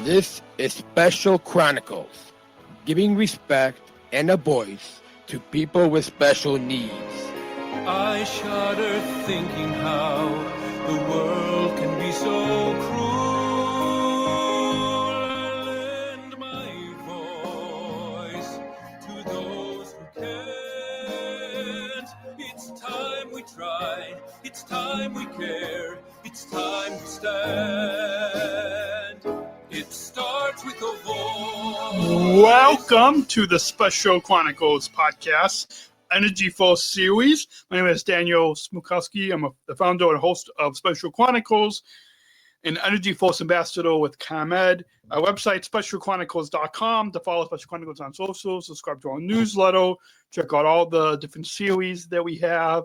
This is Special Chronicles, giving respect and a voice to people with special needs. I shudder thinking how the world can be so cruel. I lend my voice to those who can't. It's time we tried, it's time we cared, it's time to stand. It starts with a voice. Welcome to the Special Chronicles podcast, EnergyForce series. My name is Daniel Smrokowski. I'm the founder and host of Special Chronicles, an EnergyForce ambassador with ComEd. Our website, specialchronicles.com, to follow Special Chronicles on social, subscribe to our newsletter, check out all the different series that we have,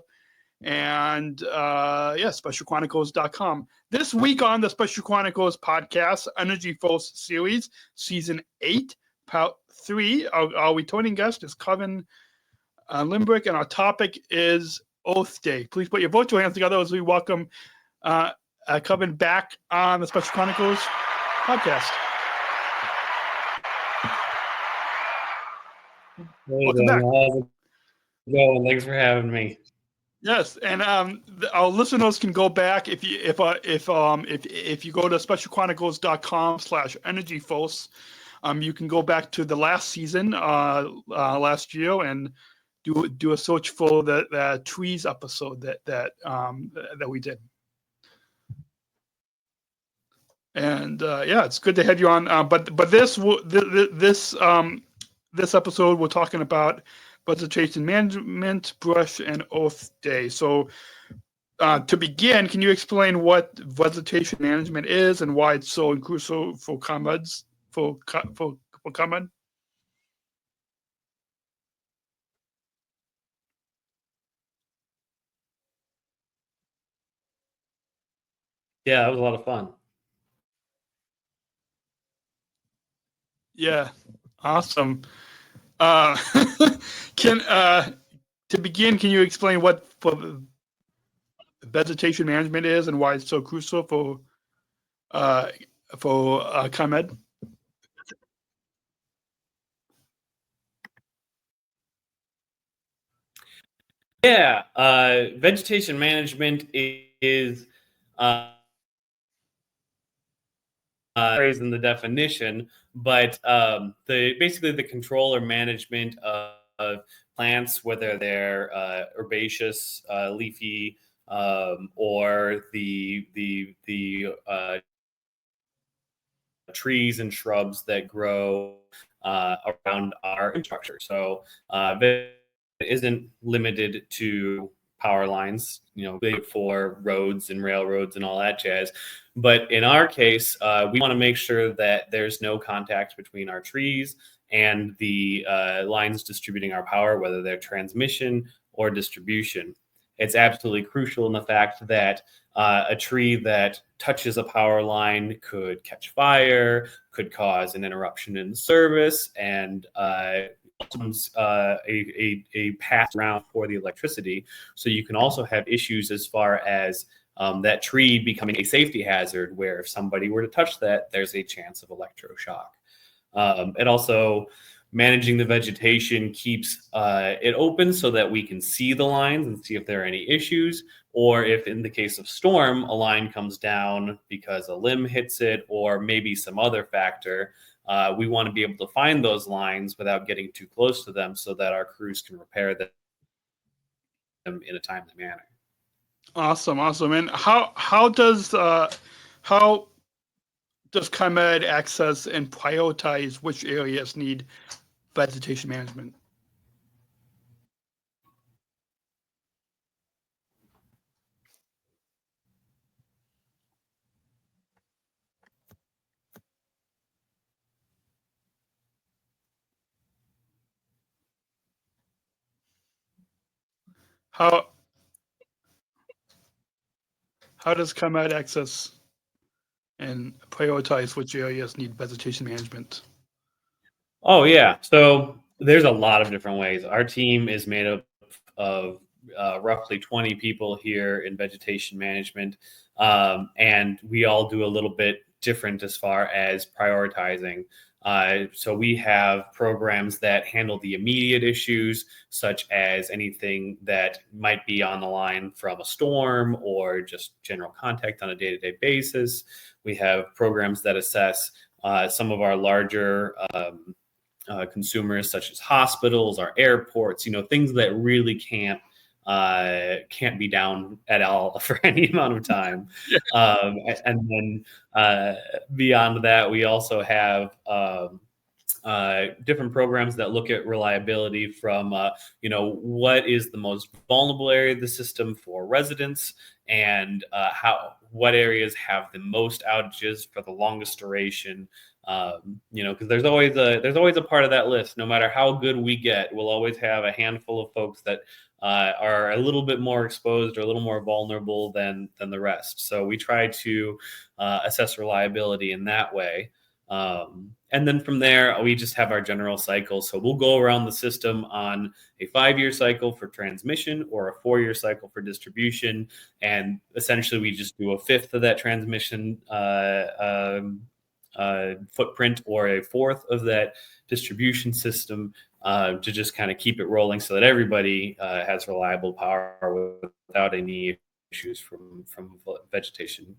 and specialchronicles.com. This week on the Special Chronicles podcast, EnergyForce series, season 8, part 3, our returning guest is Kelvin Limbrick, and our topic is Oath Day. Please put your virtual hands together as we welcome Kelvin back on the Special Chronicles podcast. Hey, Welcome back. How's it going? Thanks for having me. Yes, and our listeners can go back if you go to specialchronicles.com/EnergyForce. You can go back to the last season, last year, and do a search for the trees episode that we did. And it's good to have you on. But this episode we're talking about Vegetation Management, Brush, and Oath Day. So to begin, can you explain what vegetation management is and why it's so crucial for ComEd? Yeah, that was a lot of fun. Yeah, awesome. To begin, can you explain what vegetation management is and why it's so crucial for ComEd? Yeah, vegetation management is in the definition, but basically the control or management of plants, whether they're herbaceous, leafy, or the trees and shrubs that grow around our infrastructure. So it isn't limited to power lines, big for roads and railroads and all that jazz. But in our case, we want to make sure that there's no contact between our trees and the lines distributing our power, whether they're transmission or distribution. It's absolutely crucial in the fact that a tree that touches a power line could catch fire, could cause an interruption in the service, and a path around for the electricity. So you can also have issues as far as that tree becoming a safety hazard, where if somebody were to touch that, there's a chance of electroshock. And also, managing the vegetation keeps it open so that we can see the lines and see if there are any issues, or if in the case of storm, a line comes down because a limb hits it or maybe some other factor. We want to be able to find those lines without getting too close to them so that our crews can repair them in a timely manner. Awesome. And how does ComEd access and prioritize which areas need vegetation management? How does ComEd access and prioritize which areas need vegetation management? Oh, yeah. So there's a lot of different ways. Our team is made up of roughly 20 people here in vegetation management, and we all do a little bit different as far as prioritizing. So we have programs that handle the immediate issues, such as anything that might be on the line from a storm or just general contact on a day-to-day basis. We have programs that assess some of our larger consumers, such as hospitals, our airports, things that really can't be down at all for any amount of time. And then beyond that, we also have different programs that look at reliability from, what is the most vulnerable area of the system for residents, and what areas have the most outages for the longest duration. Because there's always a part of that list. No matter how good we get, we'll always have a handful of folks that are a little bit more exposed or a little more vulnerable than the rest. So we try to assess reliability in that way. And then from there, we just have our general cycle. So we'll go around the system on a 5-year cycle for transmission or a 4-year cycle for distribution. And essentially, we just do a fifth of that transmission footprint or a fourth of that distribution system to just kind of keep it rolling so that everybody has reliable power without any issues from vegetation.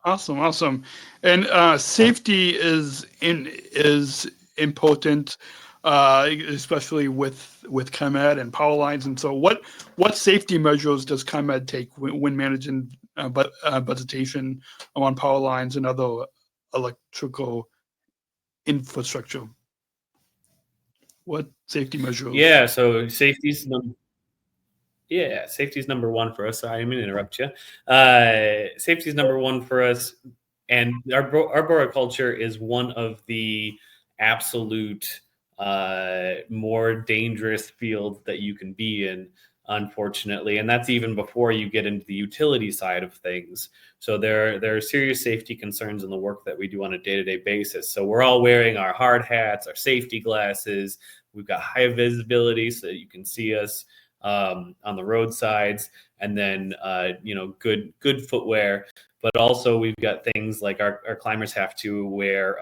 Awesome. And safety is important, especially with ComEd and power lines. And so, what safety measures does ComEd take when managing vegetation on power lines and other electrical infrastructure? What safety measures? Yeah, so safety's number one for us. Sorry, I didn't mean to interrupt you. Safety's number one for us, and arboriculture is one of the absolute more dangerous fields that you can be in, unfortunately, and that's even before you get into the utility side of things. So there are serious safety concerns in the work that we do on a day-to-day basis. So we're all wearing our hard hats, our safety glasses. We've got high visibility so that you can see us on the roadsides, and then good footwear. But also we've got things like our climbers have to wear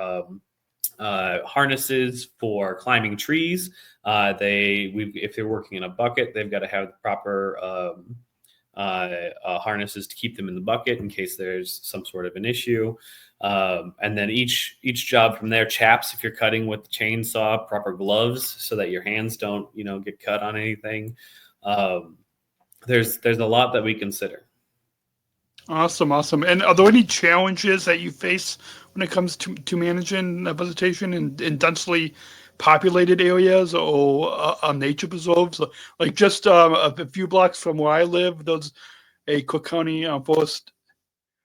harnesses for climbing trees. If they're working in a bucket, they've got to have the proper harnesses to keep them in the bucket in case there's some sort of an issue. And then each job from there, chaps, if you're cutting with the chainsaw, proper gloves so that your hands don't get cut on anything. There's a lot that we consider. Awesome. And are there any challenges that you face when it comes to managing vegetation in densely populated areas or nature preserves? Like just a few blocks from where I live, there's a Cook County forest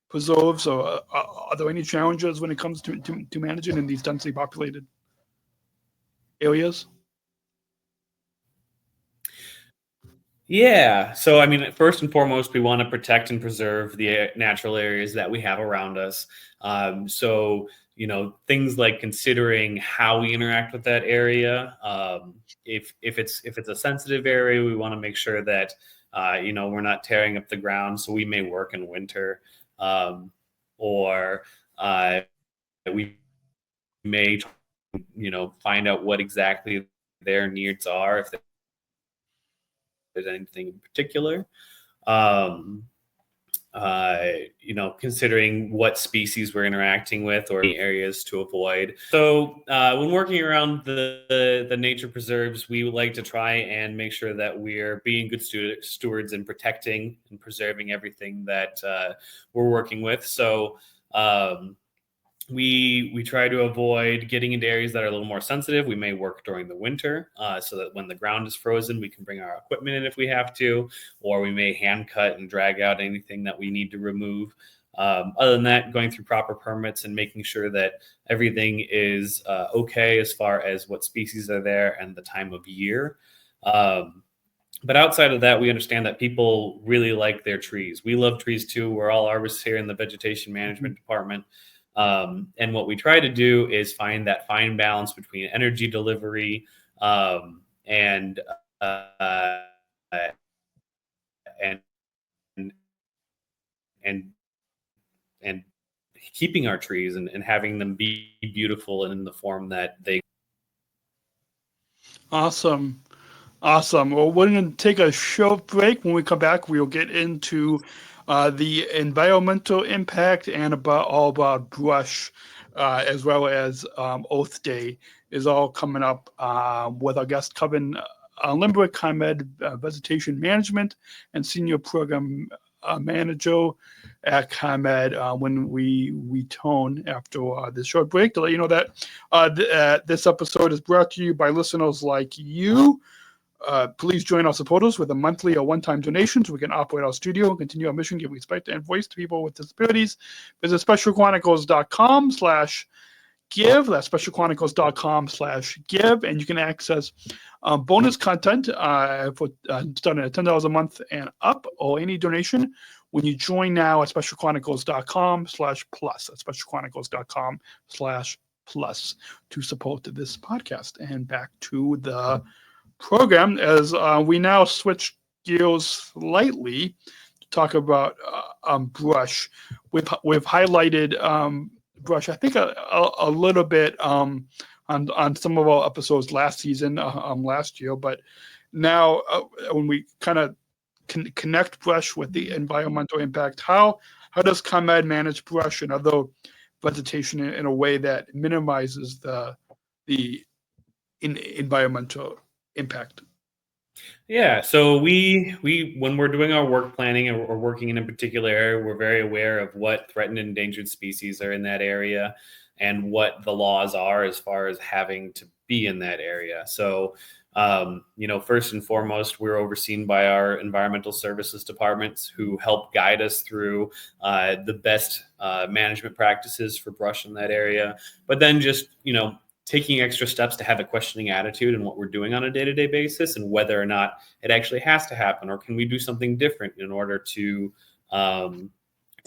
preserves. Or are there any challenges when it comes to managing in these densely populated areas? Yeah. So, I mean, first and foremost, we want to protect and preserve the natural areas that we have around us. So, things like considering how we interact with that area. If it's a sensitive area, we want to make sure that we're not tearing up the ground. So we may work in winter, or we may find out what exactly their needs are, if there's anything in particular. Considering what species we're interacting with or any areas to avoid. So when working around the nature preserves, we would like to try and make sure that we're being good stewards and protecting and preserving everything that we're working with. So we try to avoid getting into areas that are a little more sensitive. We may work during the winter so that when the ground is frozen, we can bring our equipment in if we have to, or we may hand cut and drag out anything that we need to remove. Other than that, going through proper permits and making sure that everything is okay as far as what species are there and the time of year. But outside of that, we understand that people really like their trees. We love trees too. We're all arborists here in the Vegetation Management Department. And what we try to do is find that fine balance between energy delivery and keeping our trees and having them be beautiful and in the form that they. Awesome. Well, we're going to take a short break. When we come back, we'll get into the environmental impact and all about brush, as well as Oath Day is all coming up with our guest Kelvin Limbrick, ComEd Vegetation Management and Senior Program Manager at ComEd when we return after this short break, to let you know that this episode is brought to you by listeners like you. Please join our supporters with a monthly or one-time donation so we can operate our studio and continue our mission, give respect and voice to people with disabilities. Visit specialchronicles.com/give. That's specialchronicles.com/give, and you can access bonus content for starting at $10 a month and up, or any donation when you join now at specialchronicles.com/plus. That's specialchronicles.com/plus to support this podcast. And back to the program as we now switch gears slightly to talk about brush. We've highlighted brush, I think, a little bit on some of our episodes last season, last year, but now when we kind of connect brush with the environmental impact, how does ComEd manage brush and other vegetation in a way that minimizes the environmental impact? Yeah, so we when we're doing our work planning or working in a particular area, we're very aware of what threatened and endangered species are in that area and what the laws are as far as having to be in that area. So first and foremost, we're overseen by our environmental services departments who help guide us through the best management practices for brush in that area. But then just, taking extra steps to have a questioning attitude in what we're doing on a day-to-day basis and whether or not it actually has to happen, or can we do something different in order to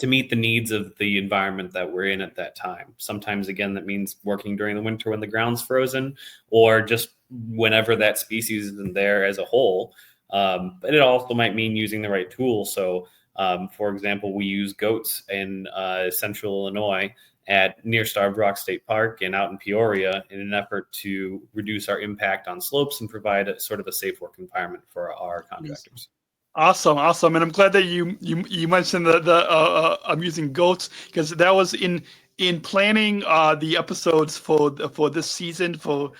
meet the needs of the environment that we're in at that time. Sometimes, again, that means working during the winter when the ground's frozen, or just whenever that species isn't there as a whole. But it also might mean using the right tools. So, for example, we use goats in central Illinois near Starved Rock State Park and out in Peoria in an effort to reduce our impact on slopes and provide a sort of a safe work environment for our contractors. Awesome. And I'm glad that you mentioned the I'm using goats, because that was in planning the episodes for this season, for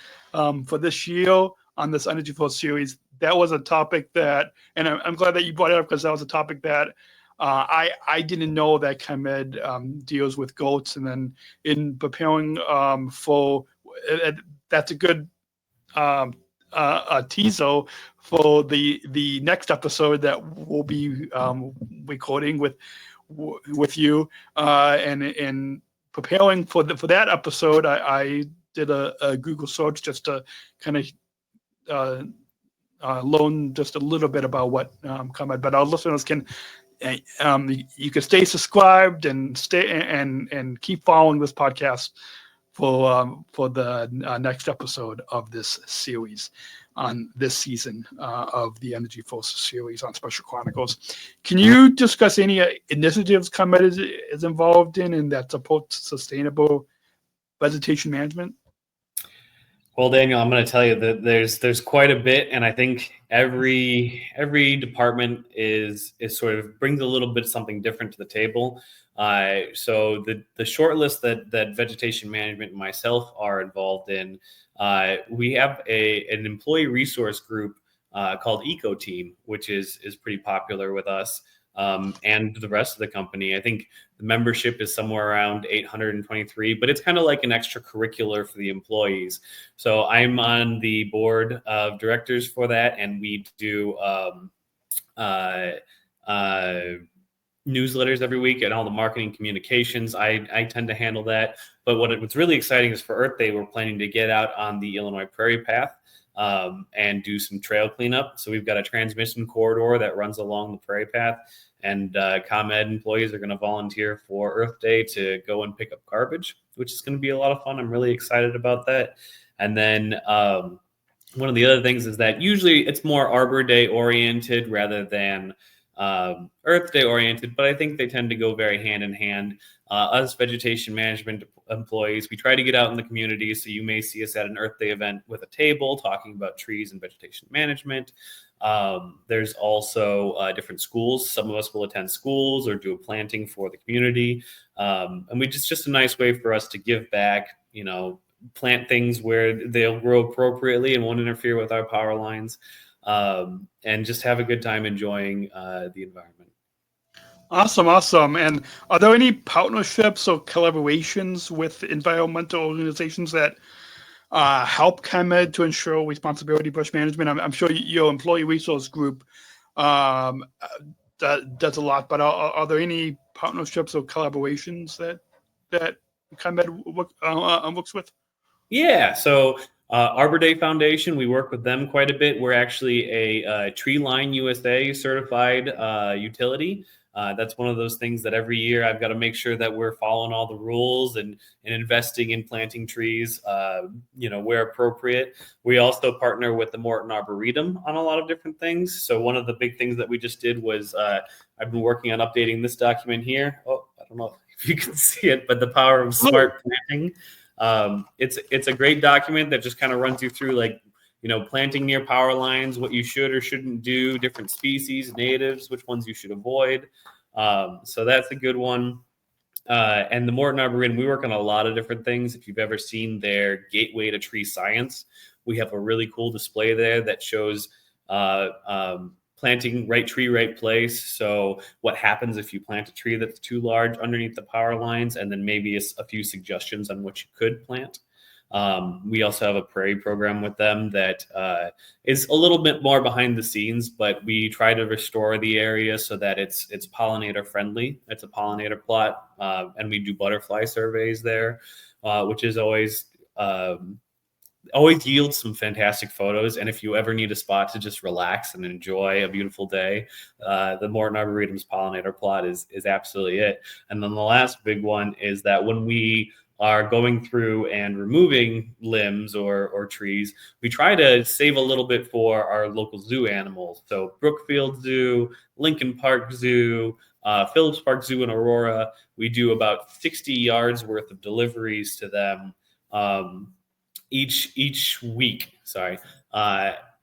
this year on this EnergyForce series. That was a topic that, and I'm glad that you brought it up, because that was a topic that I didn't know that ComEd deals with goats. And then in preparing that's a good teaser for the next episode that we'll be recording with you, and in preparing for that episode, I did a Google search just to kind of learn just a little bit about what ComEd. But our listeners can. You can stay subscribed and keep following this podcast for the next episode of this series on this season of the EnergyForce series on Special Chronicles. Can you discuss any initiatives ComEd is involved in that support sustainable vegetation management? Well, Daniel, I'm going to tell you that there's quite a bit, and I think every department is sort of brings a little bit something different to the table. So the short list that Vegetation Management and myself are involved in, we have an employee resource group called Eco Team, which is pretty popular with us and the rest of the company. I think the membership is somewhere around 823, but it's kind of like an extracurricular for the employees. So I'm on the board of directors for that, and we do newsletters every week and all the marketing communications. I tend to handle that. But what's really exciting is for Earth Day, we're planning to get out on the Illinois Prairie Path and do some trail cleanup. So we've got a transmission corridor that runs along the Prairie Path, and ComEd employees are going to volunteer for Earth Day to go and pick up garbage, which is going to be a lot of fun. I'm really excited about that. And then one of the other things is that usually it's more Arbor Day oriented rather than Earth Day oriented, but I think they tend to go very hand in hand. Us vegetation management employees, we try to get out in the community. So you may see us at an Earth Day event with a table talking about trees and vegetation management. There's also different schools. Some of us will attend schools or do a planting for the community. And we just a nice way for us to give back, plant things where they'll grow appropriately and won't interfere with our power lines, and just have a good time enjoying the environment. Awesome. And are there any partnerships or collaborations with environmental organizations that help ComEd to ensure responsibility brush management? I'm sure your employee resource group that does a lot, but are there any partnerships or collaborations that ComEd works with? Yeah, so Arbor Day Foundation, we work with them quite a bit. We're actually a Tree Line USA certified utility. That's one of those things that every year I've got to make sure that we're following all the rules and investing in planting trees, where appropriate. We also partner with the Morton Arboretum on a lot of different things. So one of the big things that we just did was I've been working on updating this document here. Oh, I don't know if you can see it, but the power of smart planting. It's a great document that just kind of runs you through planting near power lines, what you should or shouldn't do, different species, natives, which ones you should avoid. So that's a good one. And the Morton Arboretum, we work on a lot of different things. If you've ever seen their Gateway to Tree Science, we have a really cool display there that shows planting right tree, right place. So what happens if you plant a tree that's too large underneath the power lines, and then maybe a few suggestions on what you could plant. We also have a prairie program with them that is a little bit more behind the scenes, but we try to restore the area so that it's pollinator friendly. It's a pollinator plot, and we do butterfly surveys there, which is always yields some fantastic photos. And if you ever need a spot to just relax and enjoy a beautiful day, the Morton Arboretum's pollinator plot is absolutely it. And then the last big one is that when we are going through and removing limbs or trees, we try to save a little bit for our local zoo animals. So Brookfield Zoo, Lincoln Park Zoo, Phillips Park Zoo in Aurora, we do about 60 yards worth of deliveries to them each week.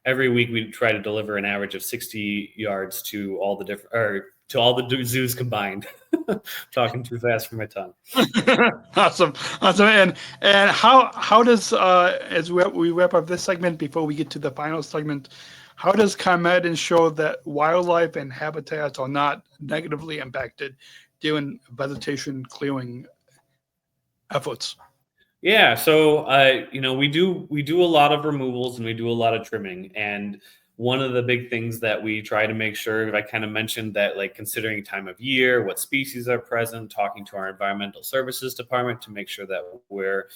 Every week we try to deliver an average of 60 yards to all the zoos combined. Talking too fast for my tongue. Awesome. And how does as we wrap up this segment before we get to the final segment, how does ComEd ensure that wildlife and habitats are not negatively impacted during vegetation clearing efforts? Yeah, so we do a lot of removals and we do a lot of trimming. And one of the big things that we try to make sure, I kind of mentioned that, considering time of year, what species are present, talking to our environmental services department to make sure that we're,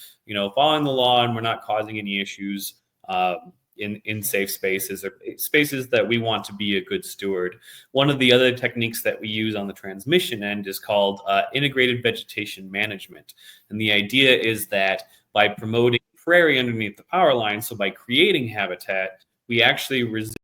following the law and we're not causing any issues in safe spaces or spaces that we want to be a good steward. One of the other techniques that we use on the transmission end is called integrated vegetation management. And the idea is that by promoting prairie underneath the power line, so by creating habitat, we actually resist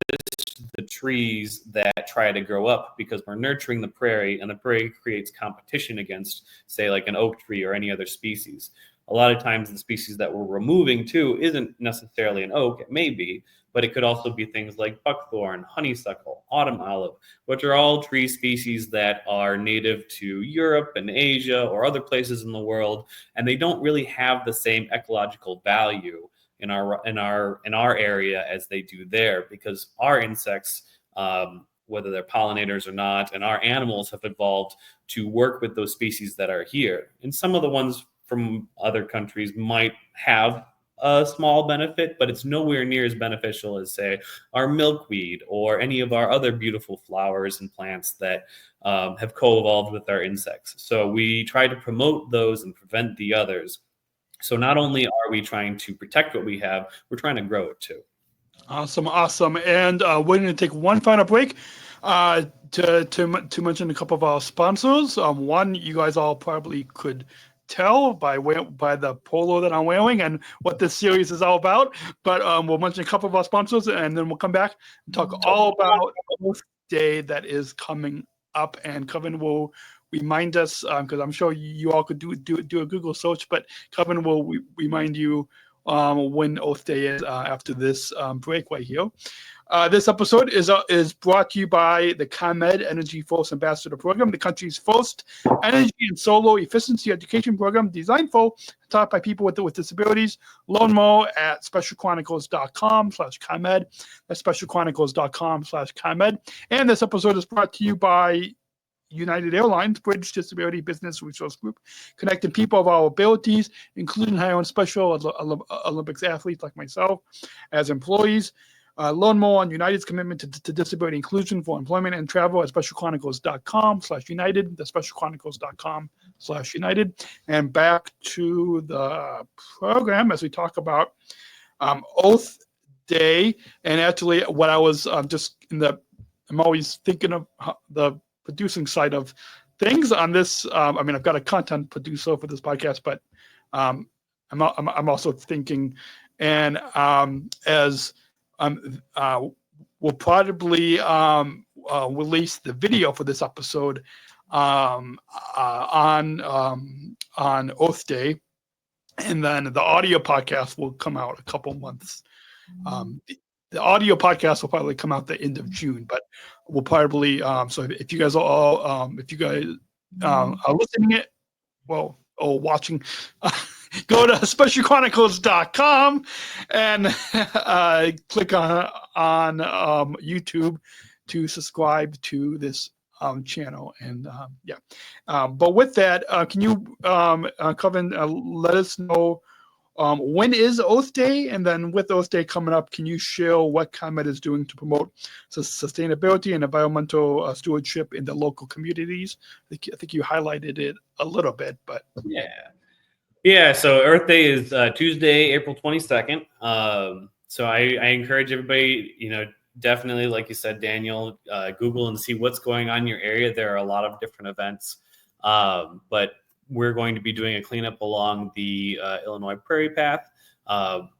the trees that try to grow up because we're nurturing the prairie, and the prairie creates competition against, say, like an oak tree or any other species. A lot of times the species that we're removing too isn't necessarily an oak. It may be, but it could also be things like buckthorn, honeysuckle, autumn olive, which are all tree species that are native to Europe and Asia or other places in the world, and they don't really have the same ecological value in our area as they do there, because our insects, whether they're pollinators or not, and our animals have evolved to work with those species that are here. And some of the ones from other countries might have a small benefit, but it's nowhere near as beneficial as, say, our milkweed or any of our other beautiful flowers and plants that have co-evolved with our insects. So we try to promote those and prevent the others. So not only are we trying to protect what we have, we're trying to grow it too. Awesome. And we're going to take one final break to mention a couple of our sponsors. One, you guys all probably could tell by the polo that I'm wearing and what this series is all about. But we'll mention a couple of our sponsors, and then we'll come back and talk all about Day that is coming up, and Kelvin will remind us, because I'm sure you all could do a Google search, but Kelvin will remind you when Oath Day is after this break right here. This episode is brought to you by the ComEd EnergyForce Ambassador Program, the country's first energy and solar efficiency education program designed for, taught by people with disabilities. Learn more at specialchronicles.com/ComEd. That's specialchronicles.com/ComEd. And this episode is brought to you by United Airlines Bridge Disability Business Resource Group, connecting people of all abilities, including hiring Special Olympics athletes like myself as employees. Learn more on United's commitment to disability inclusion for employment and travel at specialchronicles.com/United. That's specialchronicles.com/United. And back to the program as we talk about Oath Day. And actually, what I was I'm always thinking of the producing side of things on this. I've got a content producer for this podcast, but I'm also thinking, and we'll probably release the video for this episode on Oath Day, and then the audio podcast will come out a couple months. The audio podcast will probably come out the end of June, but we'll probably so if you guys are all are listening it, well, or watching, go to specialchronicles.com and click on YouTube to subscribe to this channel. And but with that, can you Kelvin, let us know when is Oath Day? And then with Oath Day coming up, can you share what ComEd is doing to promote sustainability and environmental stewardship in the local communities? I think you highlighted it a little bit, but yeah. So Earth Day is Tuesday, April 22nd. So I encourage everybody, definitely, like you said, Daniel, Google and see what's going on in your area. There are a lot of different events, but we're going to be doing a cleanup along the Illinois Prairie Path.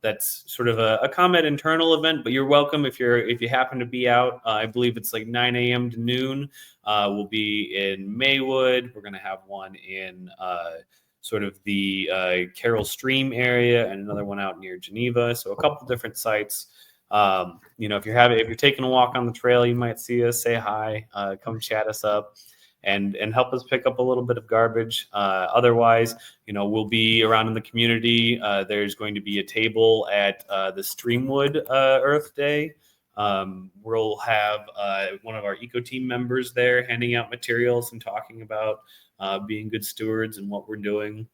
That's sort of a ComEd internal event, but you're welcome if you happen to be out. I believe it's like 9 a.m. to noon. We'll be in Maywood. We're going to have one in sort of the Carroll Stream area and another one out near Geneva. So a couple different sites. If you're taking a walk on the trail, you might see us, say hi, come chat us up. And help us pick up a little bit of garbage. Otherwise, we'll be around in the community. There's going to be a table at the Streamwood Earth Day. We'll have one of our eco team members there handing out materials and talking about being good stewards and what we're doing.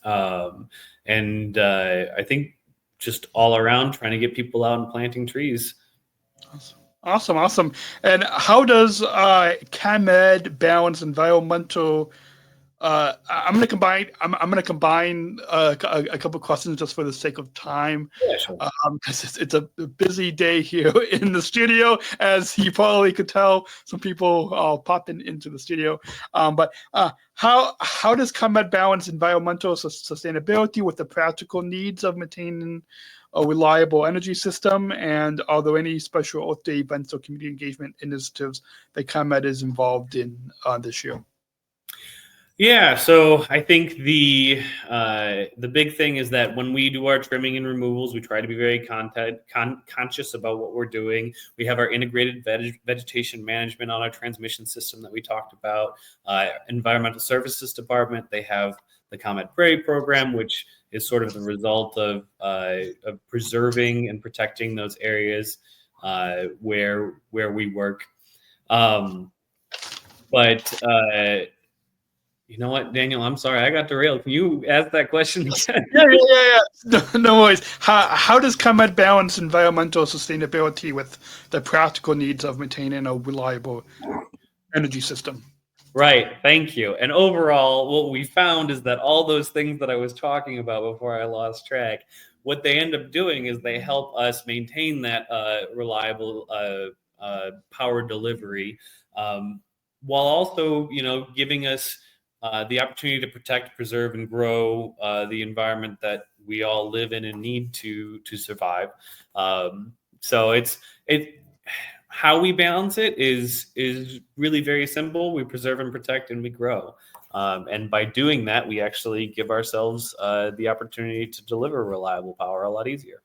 And I think just all around trying to get people out and planting trees. Awesome. And how does ComEd balance environmental? I'm going to combine a couple of questions just for the sake of time. Yeah, sure. Because it's a busy day here in the studio, as you probably could tell. Some people popped into the studio. But how does ComEd balance environmental sustainability with the practical needs of maintaining a reliable energy system? And are there any special Earth Day events or community engagement initiatives that ComEd is involved in this year? Yeah, so I think the big thing is that when we do our trimming and removals, we try to be very conscious about what we're doing. We have our integrated vegetation management on our transmission system that we talked about. Environmental Services Department, they have the ComEd Prairie program, which is sort of the result of preserving and protecting those areas where we work. But you know what, Daniel? I'm sorry, I got derailed. Can you ask that question again? Yeah. No worries. How does ComEd balance environmental sustainability with the practical needs of maintaining a reliable energy system? Right. Thank you. And overall, what we found is that all those things that I was talking about before I lost track, what they end up doing is they help us maintain that reliable power delivery, while also, giving us the opportunity to protect, preserve, and grow the environment that we all live in and need to survive. So how we balance it is really very simple. We preserve and protect, and we grow. And by doing that, we actually give ourselves the opportunity to deliver reliable power a lot easier.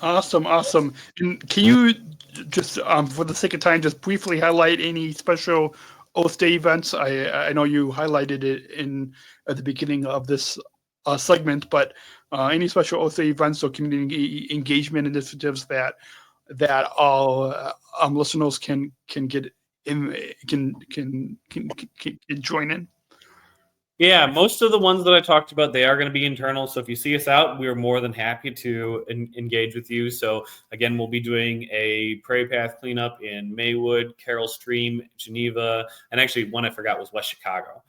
Awesome. And can you just, for the sake of time, just briefly highlight any special Earth Day events? I know you highlighted it at the beginning of this segment, but any special Earth Day events or community engagement initiatives that all listeners can get in, can join in? Yeah, most of the ones that I talked about, they are going to be internal. So if you see us out, we're more than happy to engage with you. So again, we'll be doing a Prairie Path cleanup in Maywood, Carroll Stream, Geneva, and actually one I forgot was West Chicago.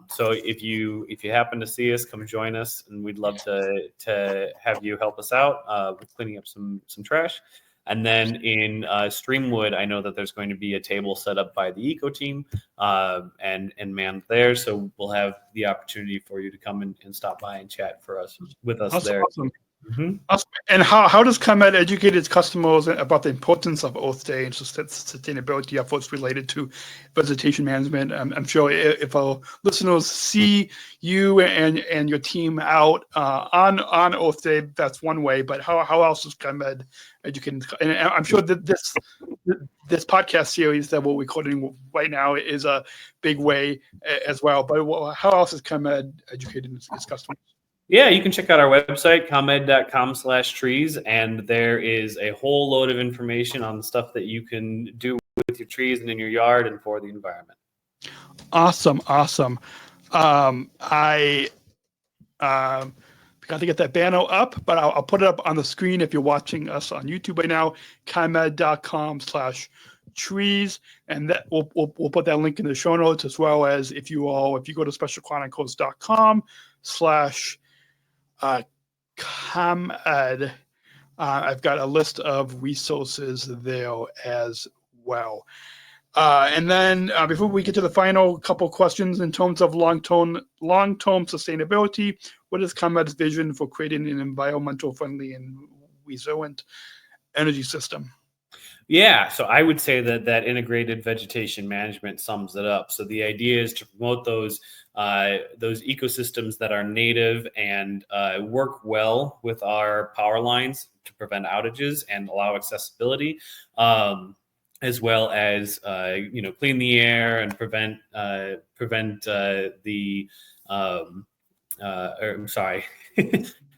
So if you happen to see us, come join us, and we'd love to have you help us out with cleaning up some trash. And then in Streamwood, I know that there's going to be a table set up by the eco team and manned there. So we'll have the opportunity for you to come and stop by and chat with us there. Awesome. Mm-hmm. Awesome. And how does ComEd educate its customers about the importance of Earth Day and sustainability efforts related to vegetation management? I'm sure if our listeners see you and your team out on Earth Day, that's one way. But how else is ComEd educating? And I'm sure that this podcast series that we're recording right now is a big way as well. But how else is ComEd educating its customers? Yeah, you can check out our website, comed.com/trees, and there is a whole load of information on the stuff that you can do with your trees and in your yard and for the environment. Awesome. I got to get that banner up, but I'll put it up on the screen if you're watching us on YouTube right now, comed.com/trees, and that we'll put that link in the show notes, as well as if you go to specialchronicles.com/ComEd, I've got a list of resources there as well. And then before we get to the final couple questions, in terms of long-term sustainability, what is ComEd's vision for creating an environmental friendly and resilient energy system? Yeah, so I would say that integrated vegetation management sums it up. So the idea is to promote those ecosystems that are native and work well with our power lines to prevent outages and allow accessibility, as well as clean the air and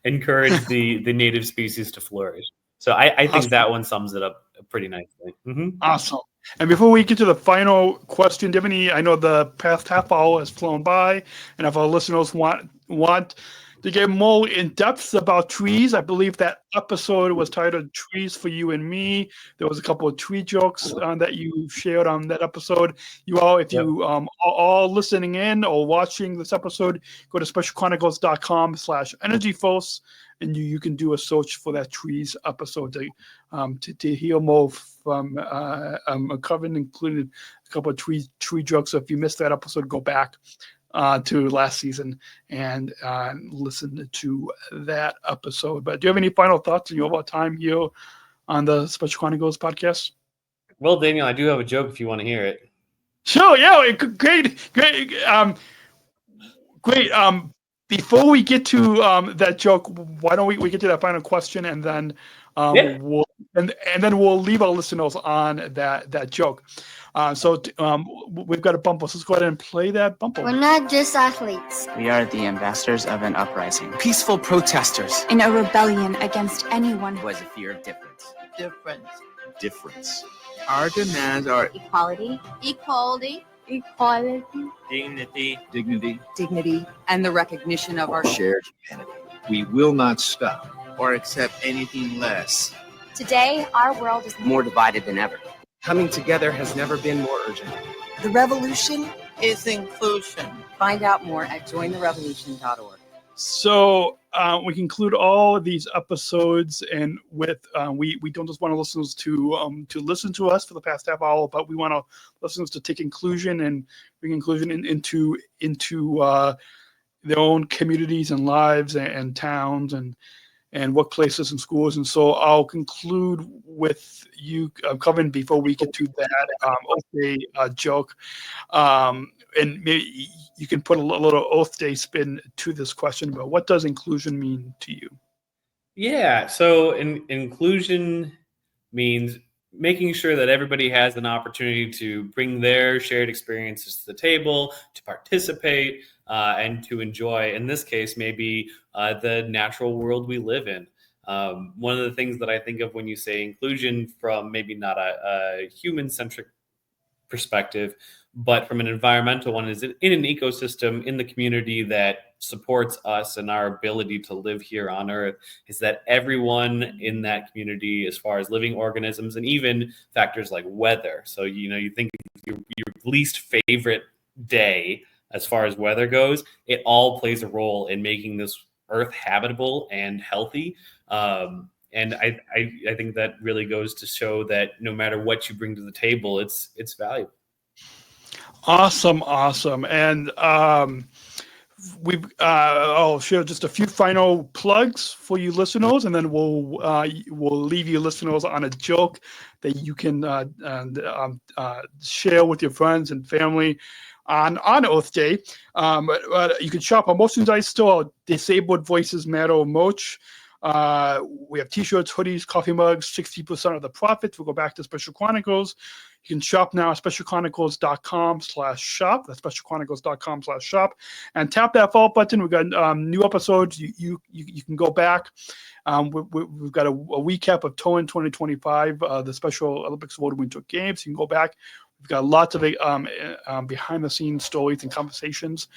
encourage the native species to flourish. So I think that one sums it up pretty nicely. Mm-hmm. Awesome. And before we get to the final question, do you have any? I know the past half hour has flown by, and if our listeners want to get more in depth about trees, I believe that episode was titled "Trees for You and Me." There was a couple of tree jokes that you shared on that episode. You all, if you are all listening in or watching this episode, go to specialchronicles.com/EnergyForce, and you can do a search for that trees episode to hear more from Kelvin, included a couple of tree jokes. So if you missed that episode, go back to last season and listen to that episode. But do you have any final thoughts in your time here on the Special Chronicles podcast? Well, Daniel, I do have a joke if you want to hear it. Sure, yeah, great. Before we get to that joke, why don't we get to that final question, and then we'll leave our listeners on that joke. So we've got a bumper. So let's go ahead and play that bumper. We're not just athletes. We are the ambassadors of an uprising. Peaceful protesters. In a rebellion against anyone who has a fear of difference. Difference. Our demands are equality, dignity, and the recognition of our shared humanity. We will not stop or accept anything less. Today, our world is more divided than ever. Coming together has never been more urgent. The revolution is inclusion. Find out more at jointherevolution.org. So we conclude all of these episodes, and with we don't just want our listeners to listen to us for the past half hour, but we want our listeners to take inclusion and bring inclusion into their own communities and lives and towns and and workplaces and schools. And so I'll conclude with you, Kelvin, before we get to that Oath Day joke. And maybe you can put a little Oath Day spin to this question, but what does inclusion mean to you? Yeah, so inclusion means making sure that everybody has an opportunity to bring their shared experiences to the table, to participate, and to enjoy, in this case, maybe the natural world we live in. One of the things that I think of when you say inclusion from maybe not a human-centric perspective, but from an environmental one, is in an ecosystem in the community that supports us and our ability to live here on Earth, is that everyone in that community, as far as living organisms and even factors like weather. So, you think your least favorite day as far as weather goes, it all plays a role in making this Earth habitable and healthy. And I think that really goes to show that no matter what you bring to the table, it's valuable. Awesome. And I'll share just a few final plugs for you listeners, and then we'll leave you listeners on a joke that you can share with your friends and family on Oath Day. You can shop our merchandise store, Disabled Voices Matter merch. We have t-shirts, hoodies, coffee mugs, 60% of the profits will go back to Special Chronicles. You can shop now at specialchronicles.com/shop. That's specialchronicles.com/shop. And tap that follow button. We've got new episodes. You can go back. We've got a recap of TOEN 2025, the Special Olympics World Winter Games. You can go back. We've got lots of behind-the-scenes stories and conversations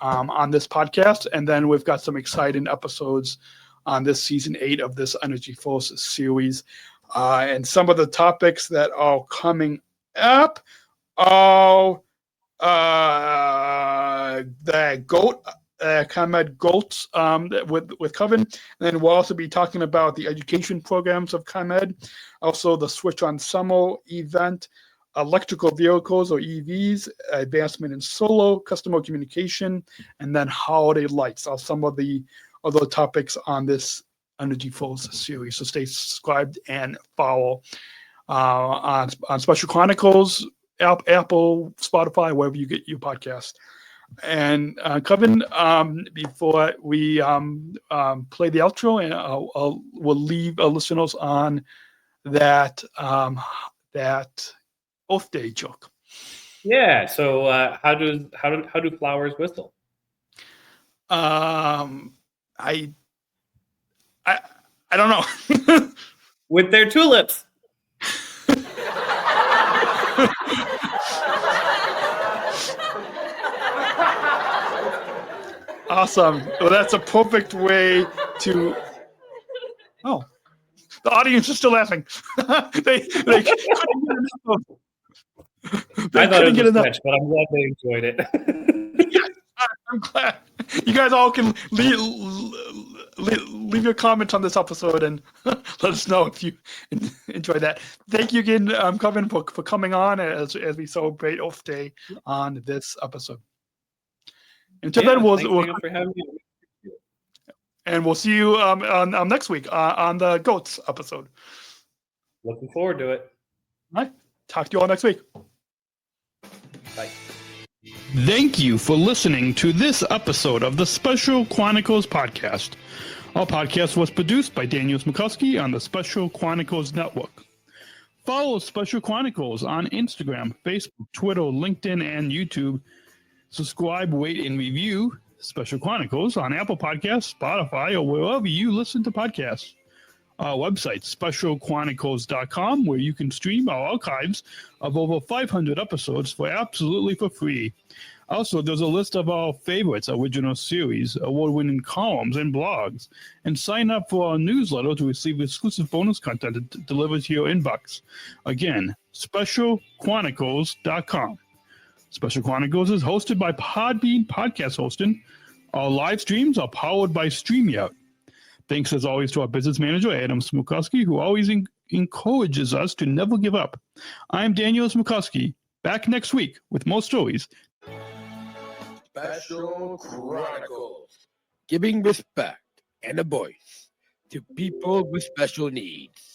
on this podcast. And then we've got some exciting episodes on this season 8 of this EnergyForce series. And some of the topics that are coming up are the GOAT, ComEd GOATs with Kelvin. And then we'll also be talking about the education programs of ComEd, also the Switch on Summer event, electrical vehicles or EVs, advancement in solar, customer communication, and then holiday lights are some of the other topics on this EnergyForce series. So stay subscribed and follow on Special Chronicles, Apple, Spotify, wherever you get your podcast. And Kelvin, before we play the outro, and we'll leave our listeners on that Oath Day joke. Yeah. So how do flowers whistle? I don't know. With their tulips. Awesome. Well, that's a perfect way to. Oh, the audience is still laughing. they couldn't get enough of. I thought it was a sketch, but I'm glad they enjoyed it. Yeah, I'm glad. You guys all can leave your comments on this episode and let us know if you enjoy that. Thank you again, Kelvin, for coming on as we celebrate Oath Day on this episode. Until then, we'll for having me. And we'll see you on next week on the GOATs episode. Looking forward to it. All right. Talk to you all next week. Bye. Thank you for listening to this episode of the Special Chronicles podcast. Our podcast was produced by Daniel Smrokowski on the Special Chronicles Network. Follow Special Chronicles on Instagram, Facebook, Twitter, LinkedIn, and YouTube. Subscribe, rate, and review Special Chronicles on Apple Podcasts, Spotify, or wherever you listen to podcasts. Our website, specialchronicles.com, where you can stream our archives of over 500 episodes for free. Also, there's a list of our favorites, original series, award-winning columns, and blogs. And sign up for our newsletter to receive exclusive bonus content delivered to your inbox. Again, specialchronicles.com. Special Chronicles is hosted by Podbean Podcast Hosting. Our live streams are powered by StreamYard. Thanks, as always, to our business manager, Adam Smrokowski, who always encourages us to never give up. I'm Daniel Smrokowski, back next week with more stories. Special Chronicles, giving respect and a voice to people with special needs.